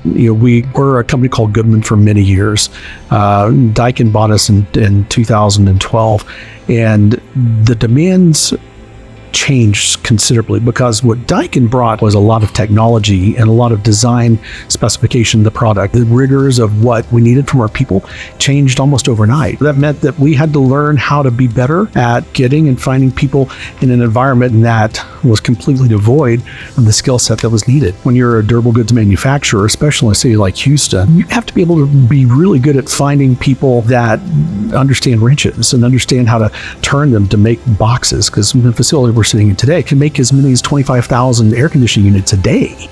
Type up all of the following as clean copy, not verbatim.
We were a company called Goodman for many years. Daikin bought us in 2012, and the demands changed considerably because what Daikin brought was a lot of technology and a lot of design specification of the product. The rigors of what we needed from our people changed almost overnight. That meant that we had to learn how to be better at getting and finding people in an environment that was completely devoid of the skill set that was needed. When you're a durable goods manufacturer, especially in a city like Houston, you have to be able to be really good at finding people that understand wrenches and understand how to turn them to make boxes, because the facility we're sitting in today can make as many as 25,000 air conditioning units a day.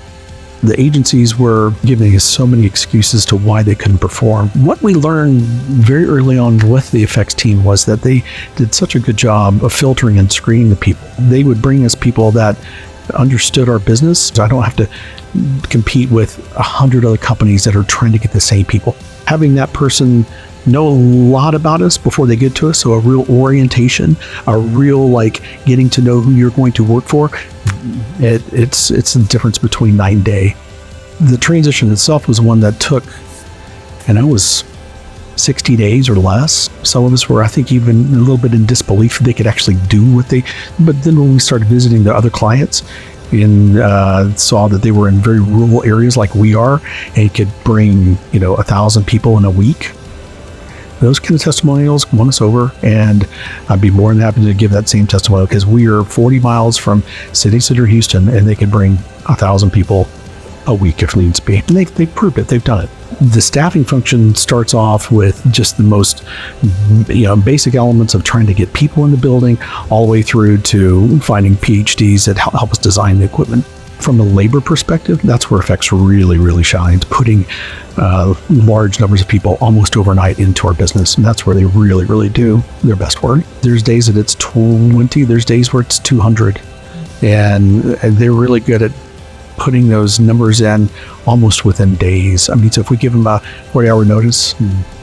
The agencies were giving us so many excuses to why they couldn't perform. What we learned very early on with the effects team was that they did such a good job of filtering and screening the people. They would bring us people that understood our business. So I don't have to compete with 100 other companies that are trying to get the same people. Having that person know a lot about us before they get to us, so a real orientation, a real getting to know who you're going to work for, it's the difference between night and day. The transition itself was one that took, and it was 60 days or less. Some of us were, I think, even a little bit in disbelief they could actually do what but then when we started visiting the other clients and saw that they were in very rural areas like we are, and could bring 1,000 people in a week, those kind of testimonials won us over, and I'd be more than happy to give that same testimonial, because we are 40 miles from city center Houston, and they could bring 1,000 people a week if needs be. And they've proved it. They've done it. The staffing function starts off with just the most basic elements of trying to get people in the building, all the way through to finding PhDs that help us design the equipment. From a labor perspective, that's where Effects really, really shines, putting large numbers of people almost overnight into our business. And that's where they really, really do their best work. There's days that it's 20, there's days where it's 200. And they're really good at putting those numbers in almost within days. I mean, so if we give them a 40-hour notice,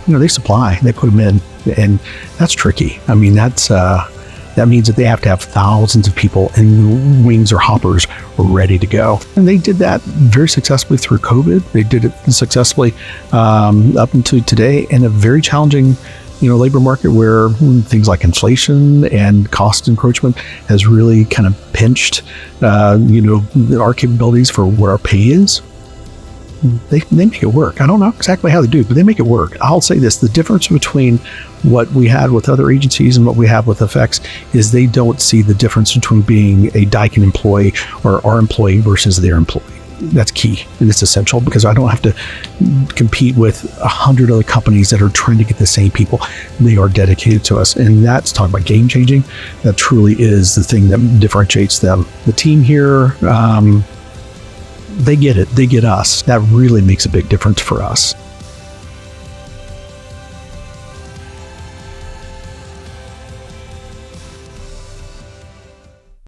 they supply, they put them in. And that's tricky. I mean, that means that they have to have thousands of people in wings or hoppers ready to go. And they did that very successfully through COVID. They did it successfully up until today in a very challenging labor market where things like inflation and cost encroachment has really kind of pinched our capabilities for what our pay is. They make it work. I don't know exactly how they do, but they make it work. I'll say this: the difference between what we had with other agencies and what we have with Effects is they don't see the difference between being a Daikin employee or our employee versus their employee. That's key, and it's essential, because I don't have to compete with 100 other companies that are trying to get the same people. They are dedicated to us, and that's talking about game changing. That truly is the thing that differentiates them. The team here, they get it. They get us. That really makes a big difference for us.